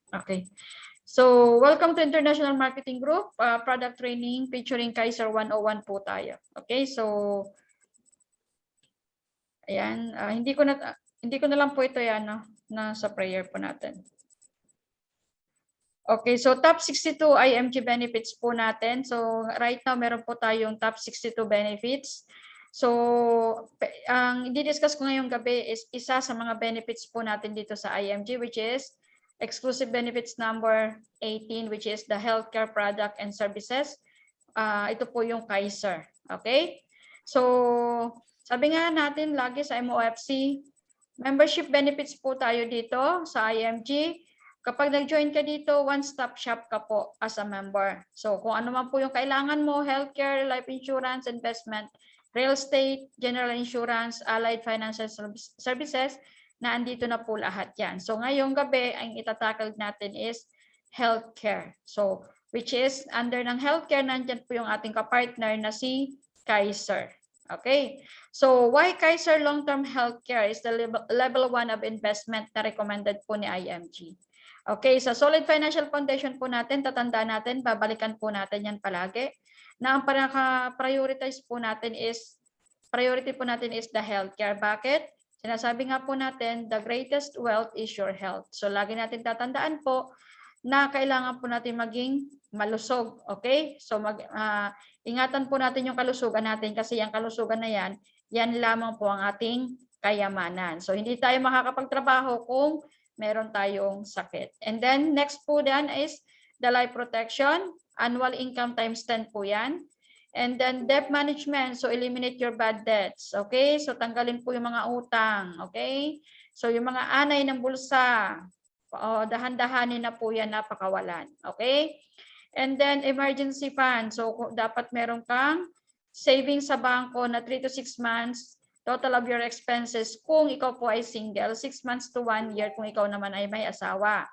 Okay. So, welcome to International Marketing Group, product training featuring Kaiser 101 po tayo. Okay, so ayan, hindi ko na lang po ito yan, no, na sa prayer po natin. Okay, so top 62 IMG benefits po natin. So, right now meron po tayong top 62 benefits. So, ang i-discuss ko ngayong gabi is isa sa mga benefits po natin dito sa IMG, which is exclusive benefits number 18, which is the healthcare product and services. Ito po yung Kaiser. Okay? So, sabi nga natin lagi sa MOFC, membership benefits po tayo dito sa IMG. Kapag nag-join ka dito, one-stop shop ka po as a member. So, kung ano man po yung kailangan mo, healthcare, life insurance, investment, real estate, general insurance, allied financial services, na andito na po lahat yan. So, ngayong gabi, ang itatakal natin is healthcare. So, which is under ng healthcare, nandyan po yung ating kapartner na si Kaiser. Okay. So, why Kaiser Long-Term Healthcare is the level 1 of investment na recommended po ni IMG. Okay, sa solid financial foundation po natin, tatandaan natin, babalikan po natin yan palagi, na ang prioritize po natin is, priority po natin is the healthcare. Bakit? Sinasabi nga po natin, the greatest wealth is your health. So, lagi natin tatandaan po na kailangan po natin maging malusog. Okay? So, ingatan po natin yung kalusugan natin kasi yung kalusugan na yan, yan lamang po ang ating kayamanan. So, hindi tayo makakapagtrabaho kung meron tayong sakit. And then, next po dan is the life protection. Annual income times 10 po yan. And then, debt management. So, eliminate your bad debts. Okay? So, tanggalin po yung mga utang. Okay? So, yung mga anay ng bulsa, dahan-dahanin na po yan na pakawalan. Okay? And then, emergency fund. So, dapat meron kang savings sa bangko na 3 to 6 months total of your expenses kung ikaw po ay single, 6 months to 1 year kung ikaw naman ay may asawa.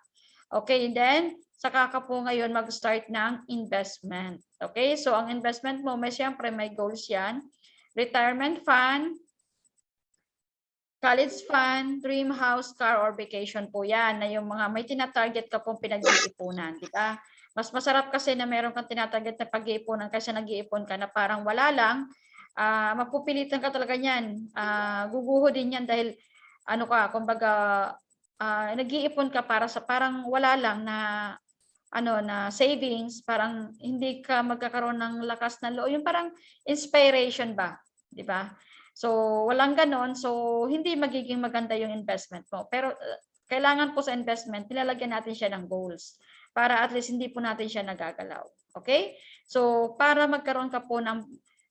Okay, then saka ka po ngayon mag-start ng investment. Okay, so ang investment mo, siyempre may goals yan. Retirement fund, college fund, dream house, car, or vacation po yan, na yung mga may tinatarget ka pong pinag-iipunan. Di ba? Mas masarap kasi na meron kang tinatarget na pag-iipunan kasi nag-iipon ka na parang wala lang, mapupilitan ka talaga niyan. Guguho din yan dahil ano ka, kumbaga nag-iipon ka para sa parang wala lang na na savings, parang hindi ka magkakaroon ng lakas ng loob. Yung parang inspiration ba, 'di ba? So walang ganon, so hindi magiging maganda yung investment mo. Pero kailangan po sa investment, nilalagyan natin siya ng goals para at least hindi po natin siya nagagalaw. Okay? So para magkaroon ka po ng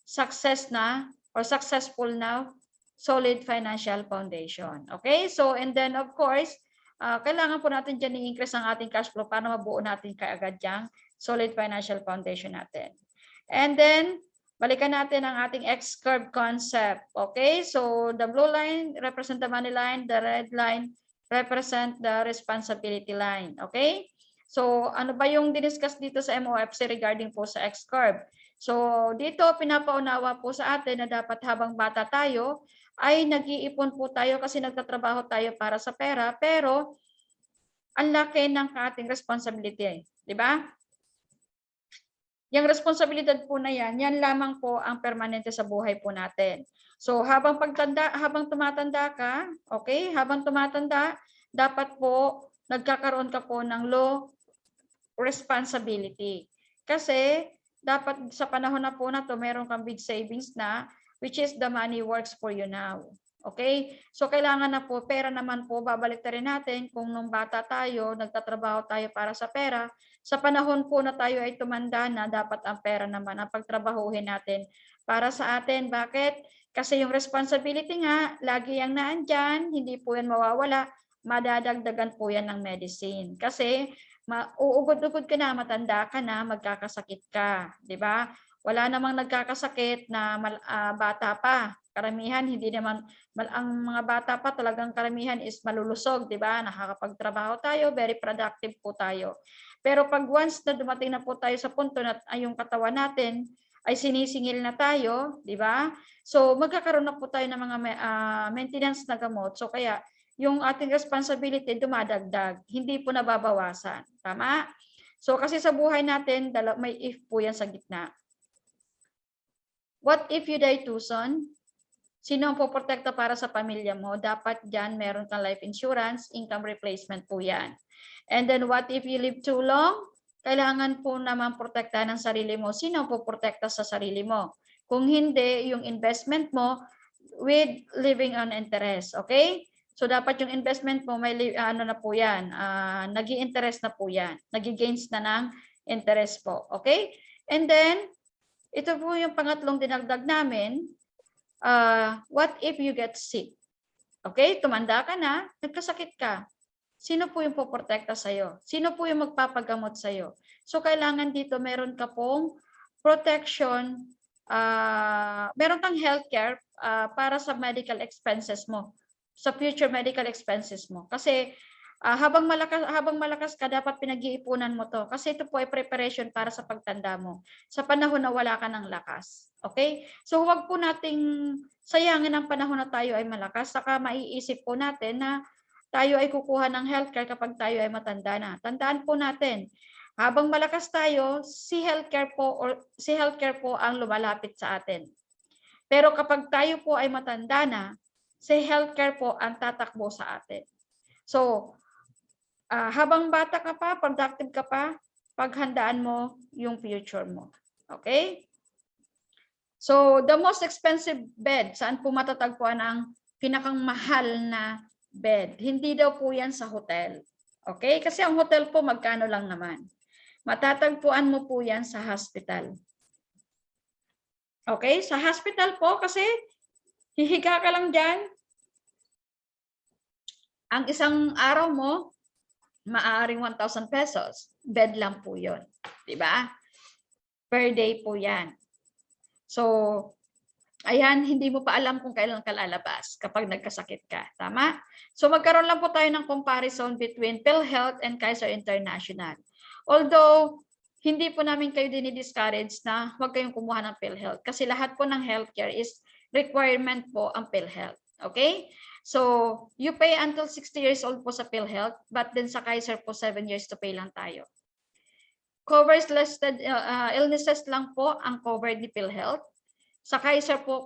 success na or successful na solid financial foundation. Okay? So, and then of course, kailangan po natin dyan i-increase ang ating cash flow para mabuo natin kaagad yung solid financial foundation natin. And then, balikan natin ang ating X-curve concept. Okay? So, the blue line represent the money line, the red line represent the responsibility line. Okay? So, ano ba yung diniscuss dito sa MOFC regarding po sa X-curve? So, dito pinapaunawa po sa atin na dapat habang bata tayo, ay nag-iipon po tayo kasi nagtatrabaho tayo para sa pera, pero ang laki ng ating responsibility. Di ba? Yung responsibilidad po na yan lamang po ang permanente sa buhay po natin. So, habang tumatanda ka, okay, habang tumatanda, dapat po nagkakaroon ka po ng low responsibility. Kasi, dapat sa panahon na po na to, meron kang big savings na, which is the money works for you now. Okay? So, kailangan na po, pera naman po, babalik na rin natin kung nung bata tayo, nagtatrabaho tayo para sa pera, sa panahon po na tayo ay tumanda na, dapat ang pera naman ang pagtrabahuhin natin para sa atin. Bakit? Kasi yung responsibility nga, lagi yang naandyan, hindi po yan mawawala, madadagdagan po yan ng medicine. Kasi, uugod-ugod ka na, matanda ka na, magkakasakit ka. Di ba? Wala namang nagkakasakit na bata pa. Karamihan, hindi naman, ang mga bata pa talagang karamihan is malulusog, di ba? Nakakapagtrabaho tayo, very productive po tayo. Pero pag once na dumating na po tayo sa punto na yung katawan natin ay sinisingil na tayo, di ba? So magkakaroon na po tayo ng mga maintenance na gamot. So kaya yung ating responsibility dumadagdag, hindi po nababawasan. Tama? So kasi sa buhay natin, may if po yan sa gitna. What if you die too soon? Sino ang poprotekta para sa pamilya mo? Dapat dyan meron kang life insurance, income replacement po yan. And then what if you live too long? Kailangan po naman protektahan ng sarili mo. Sino ang poprotekta sa sarili mo? Kung hindi, yung investment mo with living on interest. Okay? So dapat yung investment mo may ano na po yan, nag-i-interest na po yan. Nag-i-gains na ng interest po. Okay? And then, ito po yung pangatlong dinagdag namin. What if you get sick? Okay? Tumanda ka na, nagkasakit ka. Sino po yung poprotekta sa'yo? Sino po yung magpapagamot sa'yo? So, kailangan dito meron ka pong protection, meron kang healthcare para sa medical expenses mo, sa future medical expenses mo. Kasi habang malakas ka, dapat pinag-iipunan mo to. Kasi ito po ay preparation para sa pagtanda mo. Sa panahon na wala ka ng lakas. Okay? So, huwag po nating sayangin ang panahon na tayo ay malakas. Saka maiisip po natin na tayo ay kukuha ng healthcare kapag tayo ay matanda na. Tandaan po natin, habang malakas tayo, si healthcare po ang lumalapit sa atin. Pero kapag tayo po ay matanda na, si healthcare po ang tatakbo sa atin. So, habang bata ka pa, productive ka pa, paghandaan mo yung future mo. Okay? So, the most expensive bed, saan po matatagpuan ang pinakang mahal na bed? Hindi daw po yan sa hotel. Okay? Kasi ang hotel po, magkano lang naman. Matatagpuan mo po yan sa hospital. Okay? Sa hospital po, kasi hihiga ka lang dyan. Ang isang araw mo, maaaring 1,000 pesos. Bed lang po yun. Diba? Per day po yan. So, ayan, hindi mo pa alam kung kailan ka lalabas kapag nagkasakit ka. Tama? So, magkaroon lang po tayo ng comparison between PhilHealth and Kaiser International. Although, hindi po namin kayo dinidiscourage na huwag kayong kumuha ng PhilHealth kasi lahat po ng healthcare is requirement po ang PhilHealth. Okay? So, you pay until 60 years old po sa PhilHealth, but then sa Kaiser po 7 years to pay lang tayo. Covers listed illnesses lang po ang covered ni PhilHealth. Sa Kaiser po,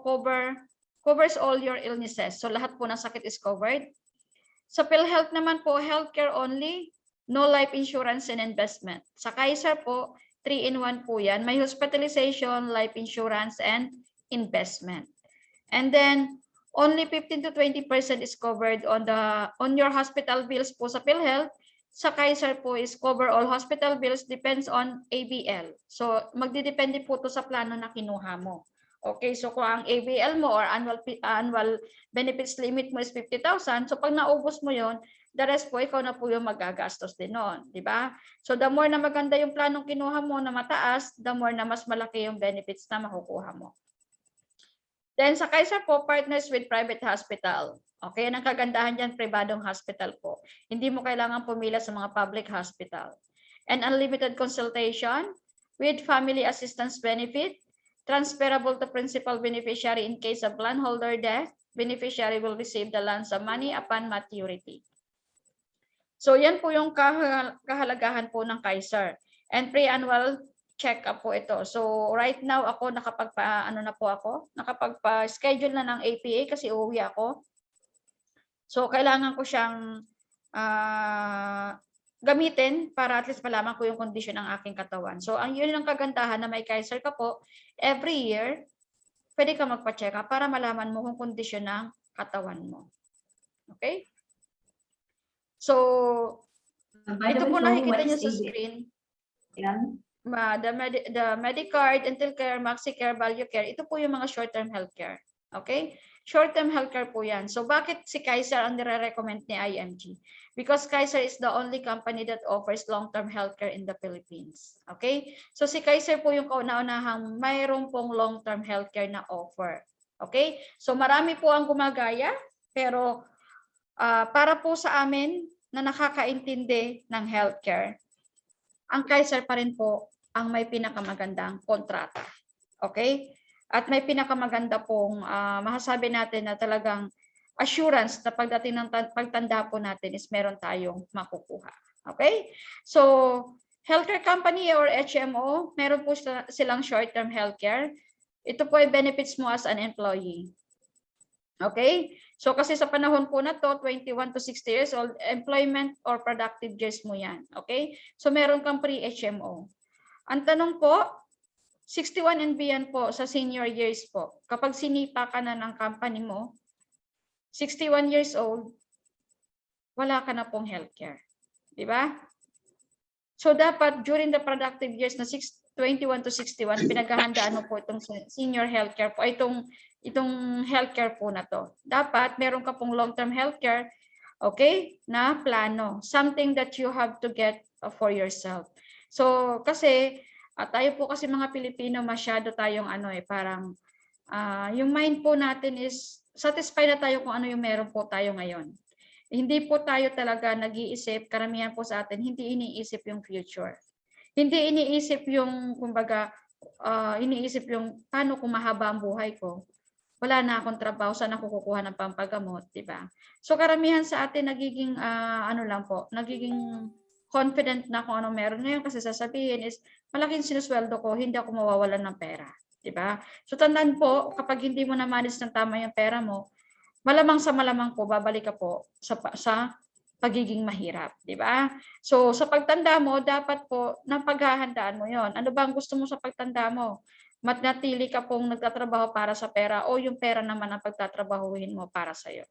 covers all your illnesses. So, lahat po ng sakit is covered. Sa PhilHealth naman po, healthcare only, no life insurance and investment. Sa Kaiser po, 3-in-1 po yan. May hospitalization, life insurance, and investment. And then, only 15 to 20% is covered on your hospital bills po sa PhilHealth. Sa Kaiser po is cover all hospital bills, depends on ABL. So, magdidepende po to sa plano na kinuha mo. Okay, so kung ang ABL mo or annual benefits limit mo is 50,000, so pag naubos mo yon, the rest po, ikaw na po yung magagastos din noon, di ba? So the more na maganda yung planong kinuha mo na mataas, the more na mas malaki yung benefits na makukuha mo. Then sa Kaiser po, partners with private hospital. Okay, ang kagandahan dyan, pribadong hospital po. Hindi mo kailangan pumila sa mga public hospital. And unlimited consultation with family assistance benefit, transferable to principal beneficiary in case of landholder death, beneficiary will receive the lump sum money upon maturity. So yan po yung kahalagahan po ng Kaiser. And pre-annual check-up po ito. So right now ako nakapagpa-schedule na ng APA kasi uuwi ako. So kailangan ko siyang gamitin para at least malaman ko yung kondisyon ng aking katawan. So yun ang kagandahan na may Kaiser ka po. Every year, pwede ka magpa-check up para malaman mo kung kondisyon ng katawan mo. Okay? So, ito po nakikita niyo sa screen. The Medicard, Intelcare, MaxiCare, ValueCare, ito po yung mga short-term healthcare. Okay? Short-term healthcare po yan. So, bakit si Kaiser ang nire-recommend ni IMG? Because Kaiser is the only company that offers long-term healthcare in the Philippines. Okay? So, si Kaiser po yung kauna-unahang mayroon pong long-term healthcare na offer. Okay? So, marami po ang gumagaya, pero para po sa amin na nakakaintindi ng healthcare, ang Kaiser pa rin po ang may pinakamagandang kontrata. Okay? At may pinakamaganda pong masasabi natin na talagang assurance na pagdating ng pagtanda po natin is meron tayong makukuha. Okay? So, healthcare company or HMO, meron po silang short-term healthcare. Ito po ay benefits mo as an employee. Okay? So, kasi sa panahon po na to, 21 to 60 years old, employment or productive years mo yan. Okay? So, meron kang pre-HMO. Ang tanong po, 61 and beyond po sa senior years po. Kapag sinipa ka na ng company mo, 61 years old, wala ka na pong healthcare. Di ba? So dapat during the productive years na 21 to 61, pinaghahandaan mo po itong senior healthcare po, itong healthcare po na to. Dapat meron ka pong long-term healthcare, okay, na plano. Something that you have to get for yourself. So kasi tayo po kasi mga Pilipino, masyado tayong parang yung mind po natin is satisfied na tayo kung ano yung meron po tayo ngayon. Hindi po tayo talaga nag-iisip, karamihan po sa atin, hindi iniisip yung future. Hindi iniisip yung, kumbaga, iniisip yung paano kung mahaba ang buhay ko. Wala na akong trabaho, saan ako kukuha ng pampagamot, di ba? So karamihan sa atin nagiging, nagiging confident na kung ano meron ngayon kasi sasabihin is, malaking sinusweldo ko, hindi ako mawawalan ng pera. Di ba? So tandaan po, kapag hindi mo na-manage ng tama yung pera mo, malamang sa malamang po, babalik ka po sa pagiging mahirap, di ba? So, sa pagtanda mo, dapat po, napaghahandaan mo yon. Ano ba ang gusto mo sa pagtanda mo? Matnatili ka pong nagtatrabaho para sa pera o yung pera naman ang pagtatrabahuhin mo para sa iyo.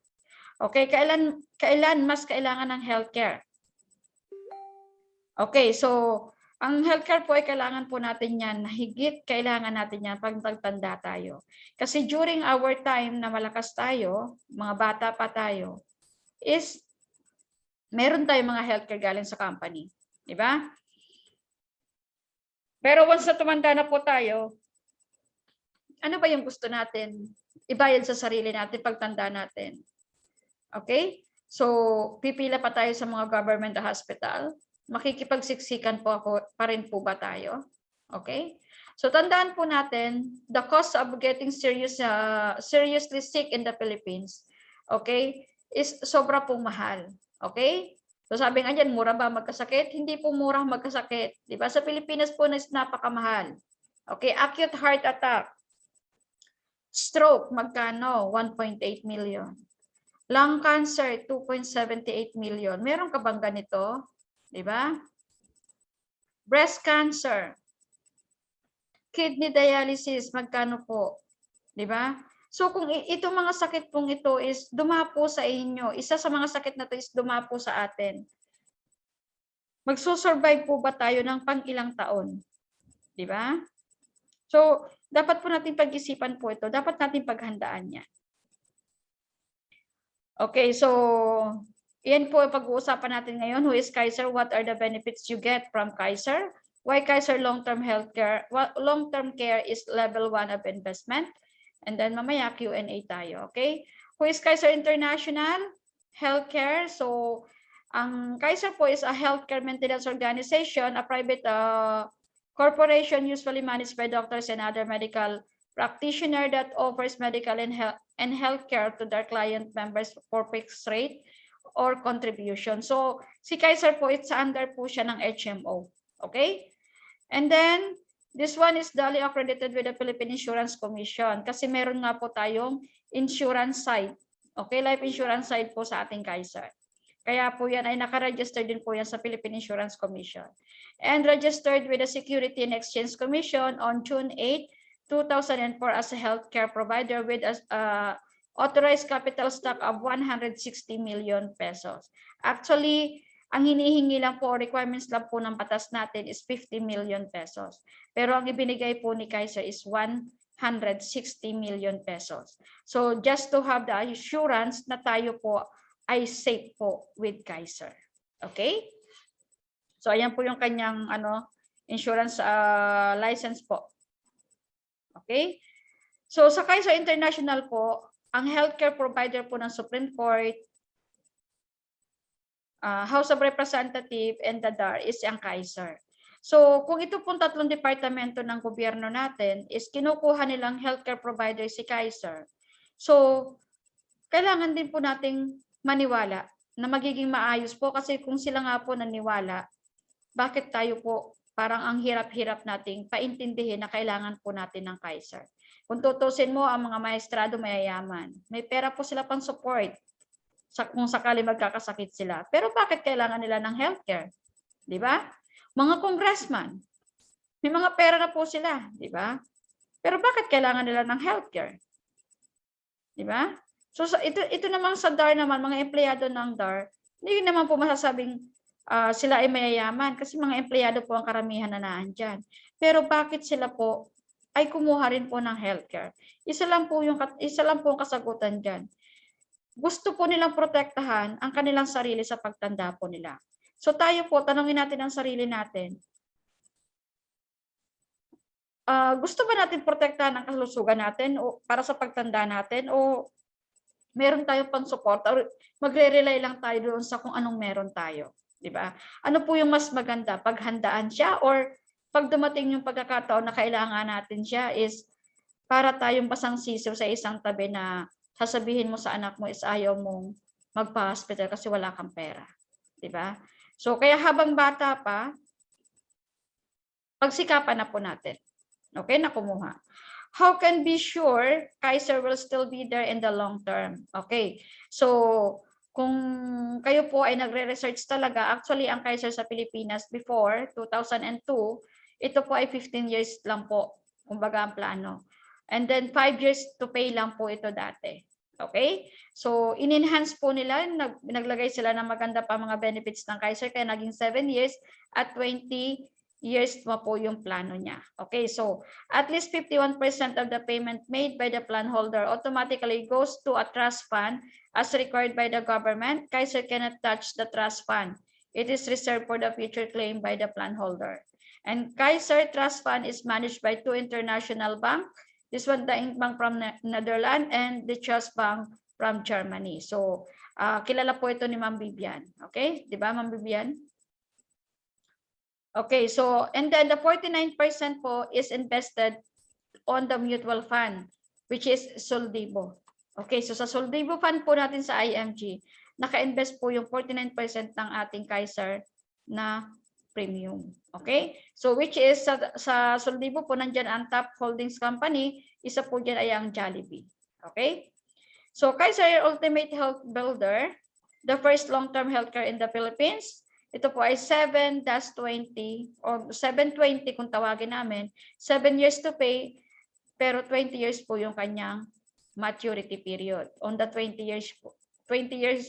Okay, kailan mas kailangan ng healthcare? Okay, so, ang healthcare po ay kailangan po natin yan, higit kailangan natin yan pag nagtanda tayo. Kasi during our time na malakas tayo, mga bata pa tayo, is meron tayong mga healthcare galing sa company. Di ba? Pero once na tumanda na po tayo, ano ba yung gusto natin? Ibayad sa sarili natin pagtanda natin. Okay? So, pipila pa tayo sa mga government hospital. Makikipagsiksikan po pa rin po ba tayo? Okay? So tandaan po natin, the cost of getting seriously sick in the Philippines, okay, is sobra pong mahal. Okay? So sabi nga dyan, mura ba magkasakit? Hindi po mura magkasakit. Di ba? Sa Pilipinas po is napakamahal. Okay? Acute heart attack. Stroke, magkano? 1.8 million. Lung cancer, 2.78 million. Meron ka bang ganito? Di ba? Breast cancer. Kidney dialysis, magkano po? Di ba? So kung itong mga sakit pong ito is dumapo sa inyo, isa sa mga sakit na ito is dumapo sa atin, magsusurvive po ba tayo ng pang-ilang taon? Di ba? So, dapat po natin pag-isipan po ito. Dapat natin paghandaan yan. Okay, so yan po pag-uusapan natin ngayon. Who is Kaiser? What are the benefits you get from Kaiser? Why Kaiser long-term healthcare? Long-term care is level 1 of investment. And then mamaya Q&A tayo. Okay? Who is Kaiser International? Healthcare. So, ang Kaiser po is a healthcare maintenance organization, a private corporation usually managed by doctors and other medical practitioners that offers medical and healthcare to their client members for fixed rate or contribution. So, si Kaiser po, it's under po siya ng HMO. Okay? And then, this one is duly accredited with the Philippine Insurance Commission kasi meron nga po tayong insurance side. Okay? Life insurance side po sa ating Kaiser. Kaya po yan ay nakaregister din po yan sa Philippine Insurance Commission. And registered with the Security and Exchange Commission on June 8, 2004 as a healthcare provider with authorized capital stock of 160 million pesos. Actually, ang hinihingi lang po, requirements lang po ng batas natin is 50 million pesos. Pero ang ibinigay po ni Kaiser is 160 million pesos. So just to have the assurance na tayo po ay safe po with Kaiser. Okay? So ayan po yung kanyang insurance license po. Okay? So sa Kaiser International po, ang healthcare provider po ng Supreme Court, House of Representatives, and the DAR is ang Kaiser. So kung ito pong tatlong departamento ng gobyerno natin is kinukuha nilang healthcare provider si Kaiser. So kailangan din po nating maniwala na magiging maayos po kasi kung sila nga po naniwala, bakit tayo po parang ang hirap-hirap nating paintindihin na kailangan po natin ng Kaiser. Kung tutusin mo, ang mga maestrado mayayaman, may pera po sila pang support kung sakali magkakasakit sila. Pero bakit kailangan nila ng healthcare? Di ba? Mga congressman, may mga pera na po sila, di ba? Pero bakit kailangan nila ng healthcare? Di ba? So ito naman sa DAR naman, mga empleyado ng DAR, hindi naman po masasabing sila ay mayayaman kasi mga empleyado po ang karamihan na naandyan. Pero bakit sila po ay kumuha rin po ng healthcare? Isa lang po ang kasagutan diyan. Gusto po nilang protektahan ang kanilang sarili sa pagtanda po nila. So tayo po, tanungin natin ang sarili natin. Gusto ba natin protektahan ang kalusugan natin o para sa pagtanda natin o meron tayong pang-support or magre-rely lang tayo doon sa kung anong meron tayo, di ba? Ano po yung mas maganda, paghandaan siya or pag dumating yung pagkakataon na kailangan natin siya is para tayong basang sisiw sa isang tabi na sasabihin mo sa anak mo is ayaw mong magpa-hospital kasi wala kang pera, di ba? So kaya habang bata pa, pagsikapan na po natin. Okay, na kumuha. How can be sure Kaiser will still be there in the long term? Okay, so kung kayo po ay nagre-research talaga, actually ang Kaiser sa Pilipinas before 2002, ito po ay 15 years lang po, kumbaga ang plano. And then 5 years to pay lang po ito dati. Okay? So in-enhance po nila, naglagay sila ng maganda pa mga benefits ng Kaiser kaya naging 7 years at 20 years mo po yung plano niya. Okay, so at least 51% of the payment made by the plan holder automatically goes to a trust fund as required by the government. Kaiser cannot touch the trust fund. It is reserved for the future claim by the plan holder. And Kaiser Trust Fund is managed by two international banks. This one, the Bank from Netherlands and the Trust Bank from Germany. So, kilala po ito ni Ma'am Vivian. Okay, di ba Ma'am Vivian? Okay, so and then the 49% po is invested on the mutual fund, which is Soldibo. Okay, so sa Soldibo fund po natin sa IMG, naka-invest po yung 49% ng ating Kaiser na premium. Okay, so which is sa Soldibo po nandiyan ang top holdings company, isa po dyan ay ang Jollibee. Okay, so Kaiser Ultimate Health Builder, the first long-term healthcare in the Philippines. Ito po ay 7-20 o 720 kung tawagin namin. 7 years to pay, pero 20 years po yung kanyang maturity period. On the 20 years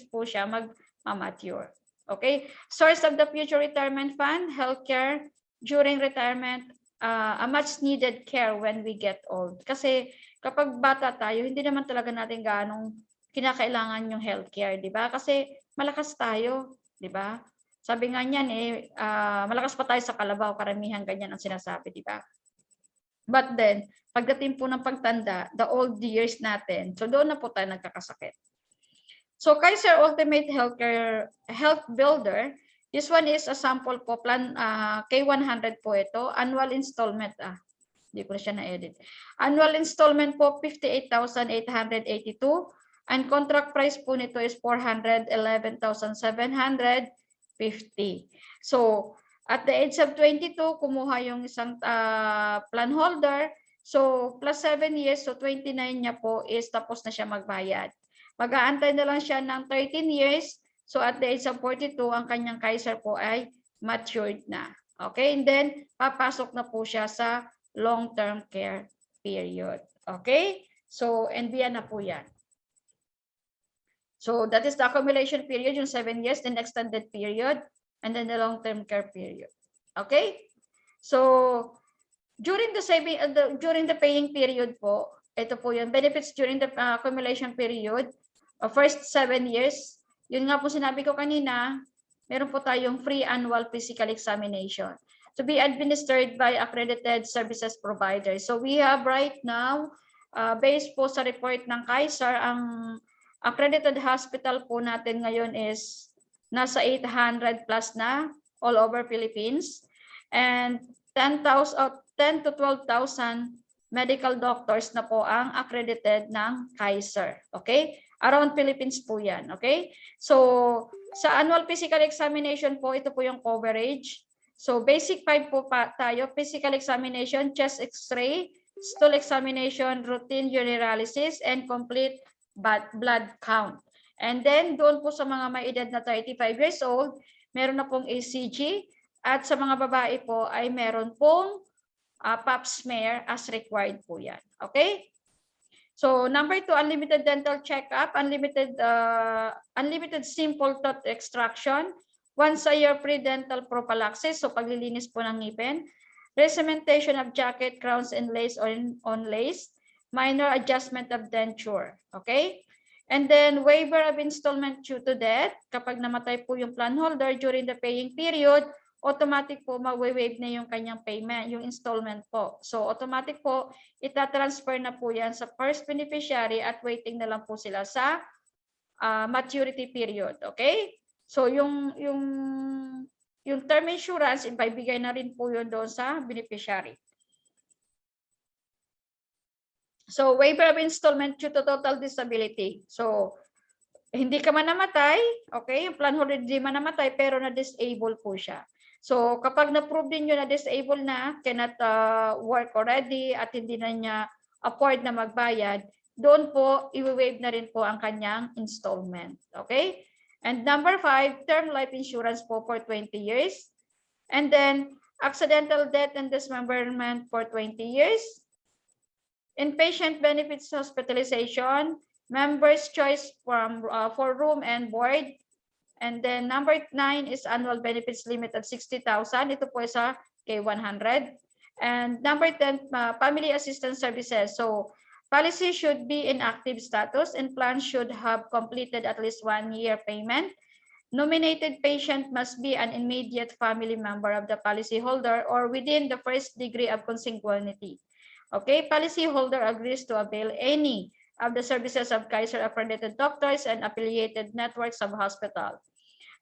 po siya mag-mature. Okay? Source of the future retirement fund, healthcare during retirement, a much needed care when we get old. Kasi kapag bata tayo, hindi naman talaga natin ganong kinakailangan yung healthcare, di ba? Kasi malakas tayo, di ba? Sabi nga niyan malakas pa tayo sa kalabaw, karamihan ganyan ang sinasabi, di ba? But then, pagdating po ng pagtanda, the old years natin, so doon na po tayo nagkakasakit. So Kaiser Ultimate Health Builder, this one is a sample po, plan K100 po ito, annual installment, hindi ko na siya na-edit. Annual installment po, 58,882, and contract price po nito is 411,750. So, at the age of 22, kumuha yung isang plan holder. So, plus 7 years, so 29 niya po is tapos na siya magbayad. Mag-aantay na lang siya ng 13 years. So, at the age of 42, ang kanyang Kaiser po ay matured na. Okay? And then, papasok na po siya sa long-term care period. Okay? So, NBN na po yan. So that is the accumulation period, yung 7 years, then extended period, and then the long-term care period. Okay? So during the paying period po, ito po yung benefits during the accumulation period, first 7 years, yun nga po sinabi ko kanina, meron po tayong free annual physical examination to be administered by accredited services provider. So we have right now, based po sa report ng Kaiser, ang accredited hospital po natin ngayon is nasa 800 plus na all over Philippines, and 10 to 12,000 medical doctors na po ang accredited ng Kaiser. Okay? Around Philippines po yan, okay? So, sa annual physical examination po, ito po yung coverage. So, basic 5 po pa tayo, physical examination, chest x-ray, stool examination, routine urinalysis, and complete blood count. And then, doon po sa mga may edad na 35 years old, meron na pong ECG, at sa mga babae po ay meron pong pap smear as required po yan. Okay? So, number 2, unlimited dental checkup, unlimited simple tooth extraction, once a year pre-dental prophylaxis, so paglilinis po ng ngipin, re-cementation of jacket, crowns, and lace on lace, minor adjustment of denture. Okay? And then, waiver of installment due to death, kapag namatay po yung plan holder during the paying period, automatic po ma-waive na yung kanyang payment, yung installment po. So automatic po, ita-transfer na po yan sa first beneficiary at waiting na lang po sila sa maturity period. Okay? So yung term insurance, ibibigay na rin po yun doon sa beneficiary. So waiver of installment due to total disability. So hindi ka man namatay, okay? Yung plan holder hindi man namatay pero na-disable po siya. So, kapag na-prove din nyo na disabled na, cannot work already at hindi na niya afford na magbayad, doon po, i-waive na rin po ang kanyang installment. Okay? And number 5, term life insurance po for 20 years. And then, accidental death and dismemberment for 20 years. Inpatient benefits hospitalization, member's choice for room and board. And then number 9 is annual benefits limit of 60,000. Ito po sa K100. And number 10, family assistance services. So policy should be in active status and plan should have completed at least 1 year payment. Nominated patient must be an immediate family member of the policyholder or within the first degree of consanguinity. Okay, policyholder agrees to avail any of the services of Kaiser accredited doctors and affiliated networks of hospitals.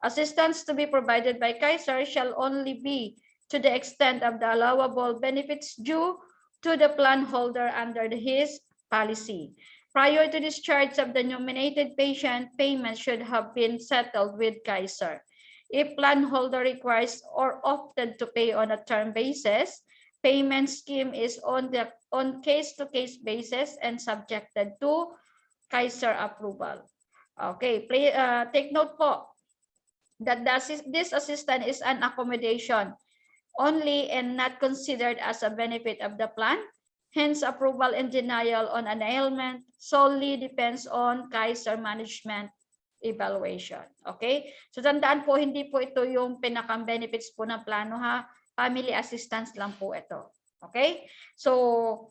Assistance to be provided by Kaiser shall only be to the extent of the allowable benefits due to the plan holder under his policy. Prior to discharge of the nominated patient, payment should have been settled with Kaiser. If plan holder requires or opted to pay on a term basis, payment scheme is on case-to-case basis and subjected to Kaiser approval. Okay, take note po that this assistance is an accommodation only and not considered as a benefit of the plan. Hence, approval and denial on an ailment solely depends on Kaiser management evaluation. Okay? So, tandaan po, hindi po ito yung pinaka-benefits po ng plano ha. Family assistance lang po ito. Okay? So,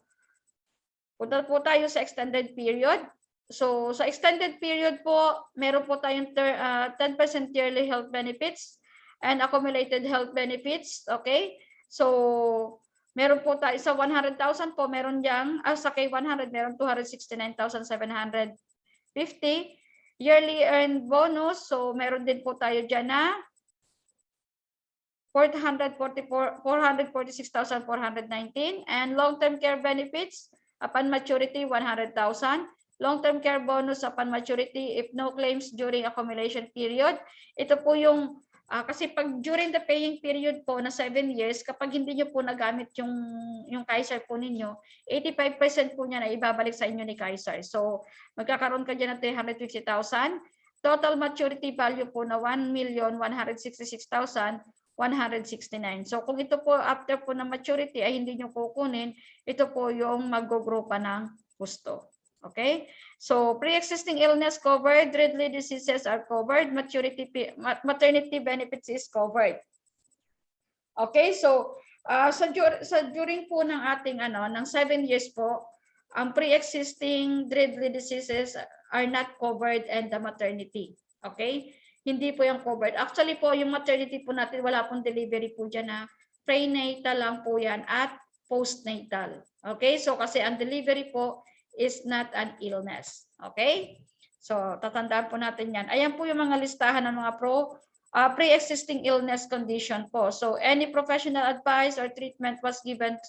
punta po tayo sa extended period. So, sa extended period po, meron po tayong 10% yearly health benefits and accumulated health benefits. Okay? So, meron po tayo sa 100,000 po, meron diyang, sa K100, meron 269,750. Yearly earned bonus, so meron din po tayo dyan na 446,419. And long-term care benefits, upon maturity, 100,000. Long-term care bonus upon maturity if no claims during accumulation period. Ito po yung, kasi pag during the paying period po na 7 years, kapag hindi nyo po nagamit yung Kaiser po ninyo, 85% po niya na ibabalik sa inyo ni Kaiser. So, magkakaroon ka dyan ng 350,000. Total maturity value po na 1,166,169. So, kung ito po after po na maturity ay hindi nyo kukunin, ito po yung mag-grow pa ng gusto. Okay? So, pre-existing illness covered, deadly diseases are covered, maternity benefits is covered. Okay? So, during po ng ating ng 7 years po, ang pre-existing deadly diseases are not covered and the maternity. Okay? Hindi po yung covered. Actually po, yung maternity po natin, wala pong delivery po dyan na prenatal lang po yan at postnatal. Okay? So, kasi ang delivery po is not an illness. Okay? So, tatandaan po natin yan. Ayan po yung mga listahan ng mga pre-existing illness condition po. So, any professional advice or treatment was given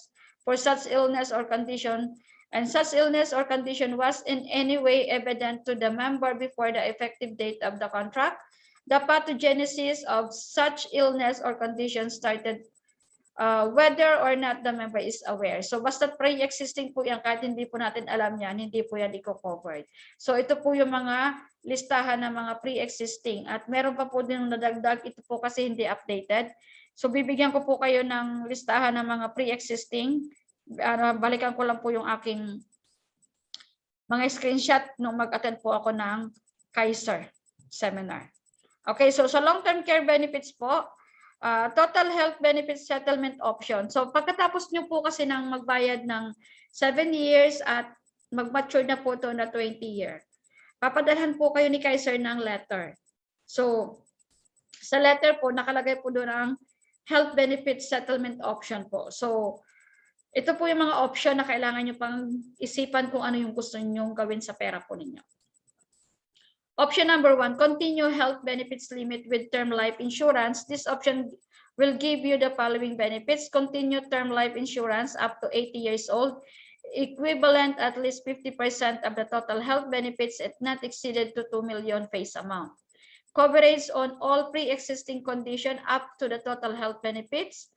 for such illness or condition and such illness or condition was in any way evident to the member before the effective date of the contract, the pathogenesis of such illness or condition started whether or not the member is aware. So basta pre-existing po yan, kahit hindi po natin alam yan, hindi po yan i-covered. So ito po yung mga listahan ng mga pre-existing. At meron pa po din nadagdag, ito po kasi hindi updated. So bibigyan ko po kayo ng listahan ng mga pre-existing. Balikan ko lang po yung aking mga screenshot nung mag-attend po ako ng Kaiser seminar. Okay, so sa long-term care benefits po, total health benefits settlement option. So pagkatapos nyo po kasi ng magbayad ng 7 years at mag-mature na po ito na 20 year, papadalhan po kayo ni Kaiser ng letter. So sa letter po, nakalagay po doon ang health benefits settlement option po. So ito po yung mga option na kailangan nyo pang isipan kung ano yung gusto nyo gawin sa pera po ninyo. Option number 1, continue health benefits limit with term life insurance. This option will give you the following benefits. Continue term life insurance up to 80 years old, equivalent at least 50% of the total health benefits at not exceeded to 2 million face amount. Coverage on all pre-existing condition up to the total health benefits.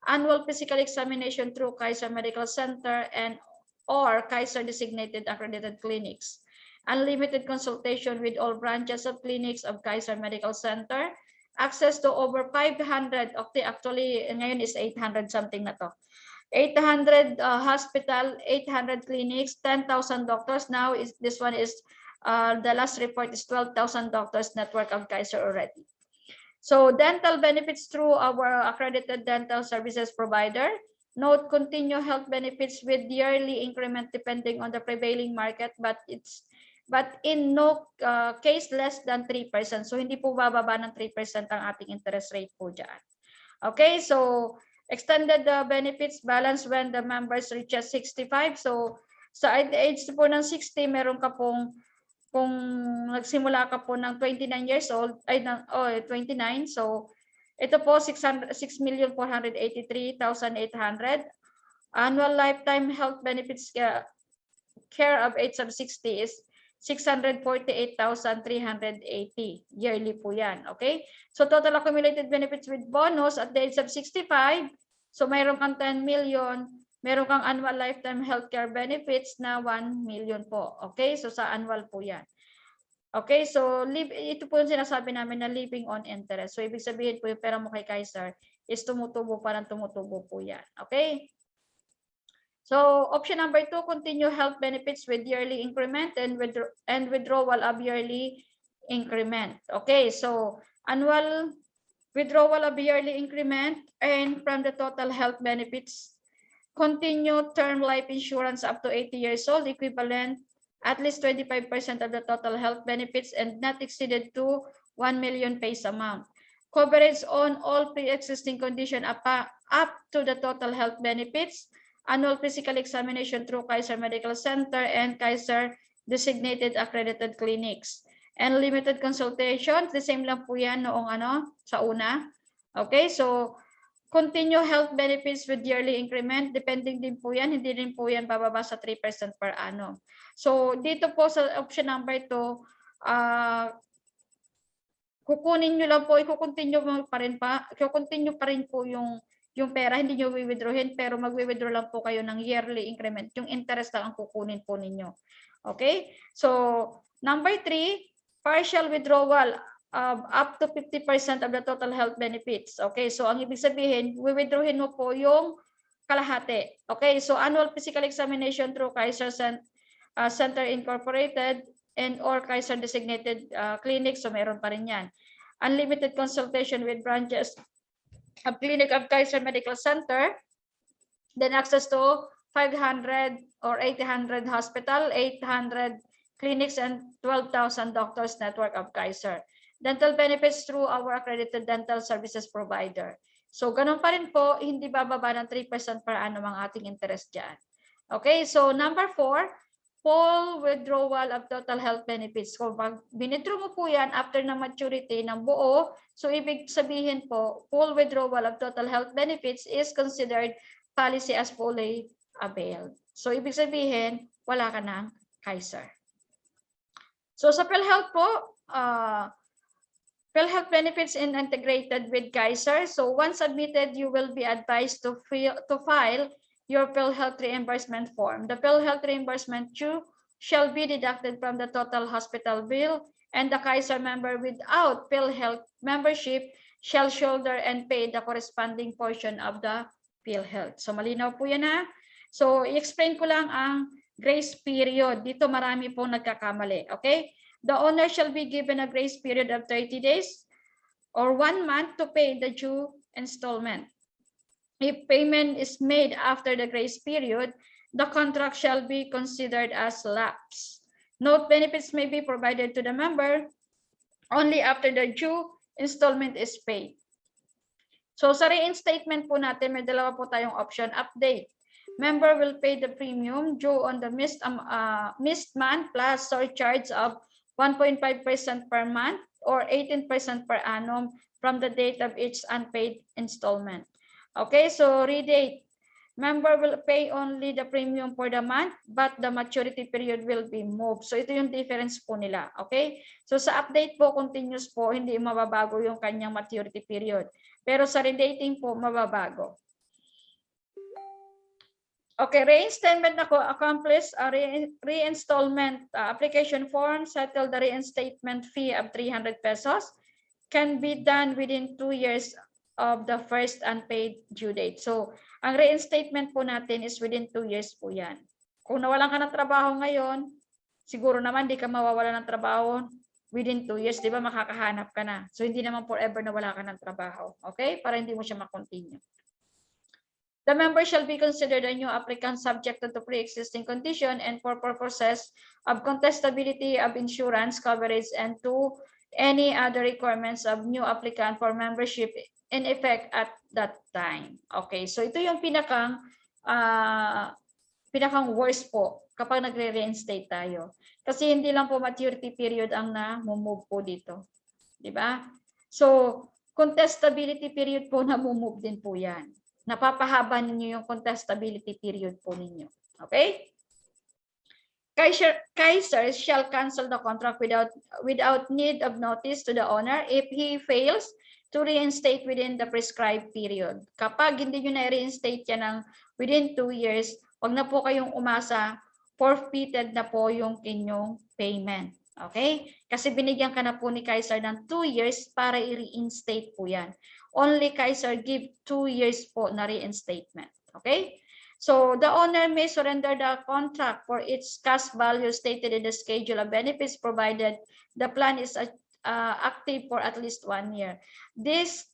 Annual physical examination through Kaiser Medical Center and or Kaiser designated accredited clinics. Unlimited consultation with all branches of clinics of Kaiser Medical Center, access to over 500, okay, actually ngayon is 800 something na to. 800 hospital, 800 clinics, 10,000 doctors. Now this one is the last report is 12,000 doctors network of Kaiser already. So dental benefits through our accredited dental services provider. Note, continue health benefits with yearly increment depending on the prevailing market, but in no case less than 3%. So hindi po bababa ng 3% ang ating interest rate po dyan. Okay, so extended benefits balance when the members reaches 65. So sa age po ng 60, meron ka pong, kung nagsimula ka po ng 29 years old, ay 29, so ito po 6,483,800. Annual lifetime health benefits care of age of 60 is 648,380 yearly po yan. Okay? So total accumulated benefits with bonus at the age of 65. So mayroon kang 10 million, mayroon kang annual lifetime healthcare benefits na 1 million po. Okay? So sa annual po yan. Okay? So ito po yung sinasabi namin na living on interest. So ibig sabihin po yung pera mo kay Kaiser is tumutubo, parang tumutubo po yan. Okay? So option number 2, continue health benefits with yearly increment and withdrawal of yearly increment. Okay, so annual withdrawal of yearly increment and from the total health benefits. Continue term life insurance up to 80 years old, equivalent at least 25% of the total health benefits and not exceeded to 1 million face amount. Coverage on all pre-existing condition up to the total health benefits. Annual physical examination through Kaiser Medical Center and Kaiser designated accredited clinics. And limited consultation, the same lang po yan noong sa una. Okay, so continue health benefits with yearly increment, depending din po yan, hindi din po yan bababa sa 3% per annum. So dito po sa option number 2, kukunin nyo lang po, i-continue pa rin po yung pera, hindi nyo withdrawin, pero mag-withdraw lang po kayo ng yearly increment. Yung interest lang ang kukunin po ninyo. Okay? So, number 3, partial withdrawal up to 50% of the total health benefits. Okay? So, ang ibig sabihin, withdrawin mo po yung kalahati. Okay? So, annual physical examination through Kaiser Center Incorporated and or Kaiser designated clinics. So, meron pa rin yan. Unlimited consultation with branches a clinic of Kaiser Medical Center, then access to 500 or 800 hospital, 800 clinics, and 12,000 doctors network of Kaiser. Dental benefits through our accredited dental services provider. So, ganun pa rin po, hindi bababa ng 3% per annum ang ating interest dyan. Okay, so number 4, full withdrawal of total health benefits. Kung pag binidro mo po yan after na maturity ng buo, so ibig sabihin po, full withdrawal of total health benefits is considered policy as fully availed. So, ibig sabihin, wala ka ng Kaiser. So, sa PhilHealth po, PhilHealth benefits integrated with Kaiser. So, once submitted, you will be advised to file your PhilHealth reimbursement form. The PhilHealth reimbursement due shall be deducted from the total hospital bill, and the Kaiser member without PhilHealth membership shall shoulder and pay the corresponding portion of the PhilHealth. So, malinaw po yan ha. So, i-explain ko lang ang grace period. Dito marami pong nagkakamali. Okay? The owner shall be given a grace period of 30 days or 1 month to pay the due installment. If payment is made after the grace period, the contract shall be considered as lapse. Note, benefits may be provided to the member only after the due installment is paid. So sa reinstatement po natin, may dalawa po tayong option. Update. Member will pay the premium due on the missed month plus surcharge of 1.5% per month or 18% per annum from the date of each unpaid installment. Okay, so redate. Member will pay only the premium for the month, but the maturity period will be moved. So ito yung difference po nila. Okay, so sa update po, continuous po, hindi mababago yung kanyang maturity period. Pero sa redating po, mababago. Okay, reinstatement na ko, accomplish a reinstallment application form, settle the reinstatement fee of 300 pesos, can be done within 2 years of the first unpaid due date. So, ang reinstatement po natin is within 2 years po yan. Kung nawalan ka ng trabaho ngayon, siguro naman di ka mawawala ng trabaho within 2 years, di ba makakahanap ka na. So, hindi naman forever na wala ka ng trabaho. Okay? Para hindi mo siya makontinue. The member shall be considered a new applicant subject to the pre-existing condition and for purposes of contestability of insurance coverage and to any other requirements of new applicant for membership in effect at that time. Okay, so ito yung pinakang worst po kapag nagre-reinstate tayo. Kasi hindi lang po maturity period ang na-move po dito. Di ba? So, contestability period po na-move din po yan. Napapahaba ninyo yung contestability period po ninyo. Okay? Kaiser shall cancel the contract without need of notice to the owner if he fails to reinstate within the prescribed period. Kapag hindi nyo na-reinstate yan ng within 2 years, wag na po kayong umasa, forfeited na po yung inyong payment. Okay? Kasi binigyan ka na po ni Kaiser ng 2 years para i-reinstate po yan. Only Kaiser give 2 years po na reinstatement. Okay? So, the owner may surrender the contract for its cash value stated in the schedule of benefits provided the plan is active for at least 1 year. This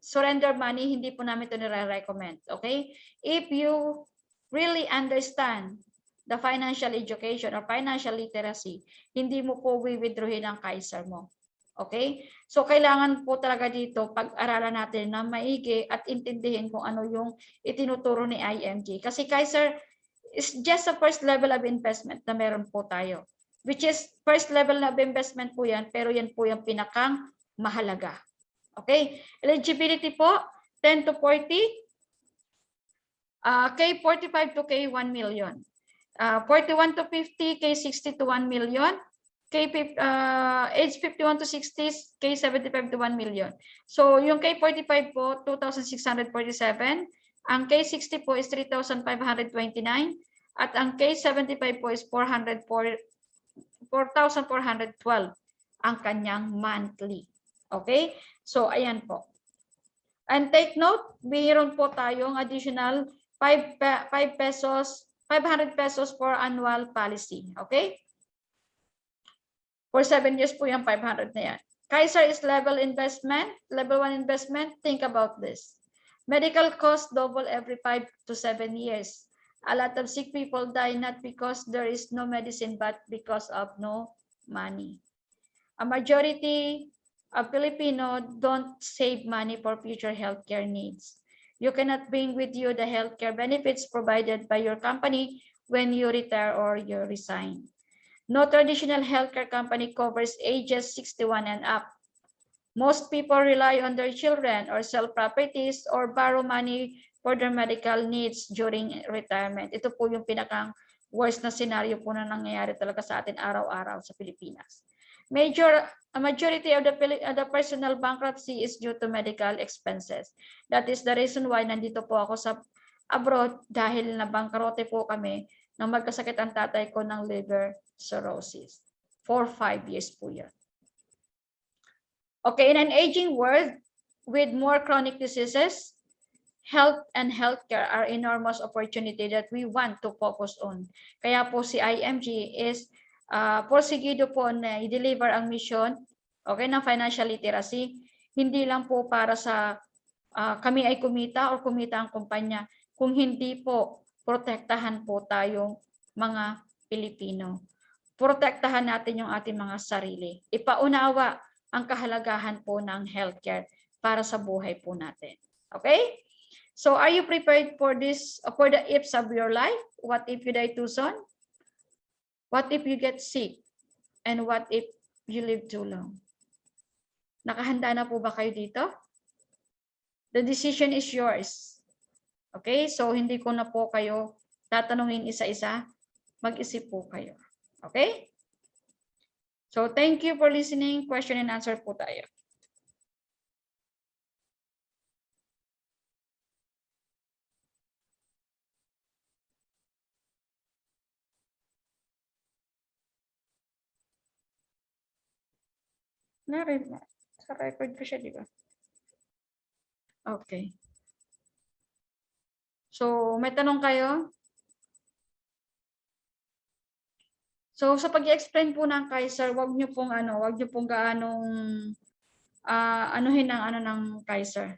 surrender money, hindi po namin ito nire-recommend. Okay? If you really understand the financial education or financial literacy, hindi mo po withdrawin ang Kaiser mo. Okay? So, kailangan po talaga dito pag-aralan natin na maigi at intindihin kung ano yung itinuturo ni IMG. Kasi Kaiser is just a first level of investment na meron po tayo. Which is first level of investment po yan, pero yan po yung pinakang mahalaga. Okay? Eligibility po, 10 to 40, K45 to K1 million. 41 to 50, K60 to 1 million. Age 51 to 60, K75 to 1 million. So, yung K45 po, 2,647. Ang K60 po is 3,529. At ang K75 po is 4,412 ang kanyang monthly. Okay? So, ayan po. And take note, mayroon po tayong additional 500 pesos for annual policy. Okay? For 7 years po yung 500 na yan. Kaiser is level investment, level 1 investment. Think about this. Medical costs double every 5 to 7 years. A lot of sick people die not because there is no medicine but because of no money. A majority of Filipino don't save money for future healthcare needs. You cannot bring with you the healthcare benefits provided by your company when you retire or you resign. No traditional healthcare company covers ages 61 and up. Most people rely on their children or sell properties or borrow money for their medical needs during retirement. Ito po yung pinakang worst na scenario po na nangyayari talaga sa atin araw-araw sa Pilipinas. A majority of the personal bankruptcy is due to medical expenses. That is the reason why nandito po ako sa abroad dahil nabangkarote po kami nang magkasakit ang tatay ko ng liver cirrhosis. For 5 years po yan. Okay, in an aging world with more chronic diseases, health and healthcare are enormous opportunity that we want to focus on. Kaya po si IMG is porsigido po na i-deliver ang mission, okay, ng financial literacy, hindi lang po para sa kami ay kumita o kumita ang kumpanya, kung hindi po protektahan po tayong mga Pilipino. Protektahan natin yung ating mga sarili. Ipaunawa ang kahalagahan po ng healthcare para sa buhay po natin. Okay? So are you prepared for this, for the ifs of your life? What if you die too soon? What if you get sick? And what if you live too long? Nakahanda na po ba kayo dito? The decision is yours. Okay? So hindi ko na po kayo tatanungin isa-isa. Mag-isip po kayo. Okay? So thank you for listening. Question and answer po tayo. Sa record ko siya, di ba? Okay. So, may tanong kayo? So, sa pag-i-explain po ng Kaiser, wag niyo pong gaanong anuhin ng Kaiser.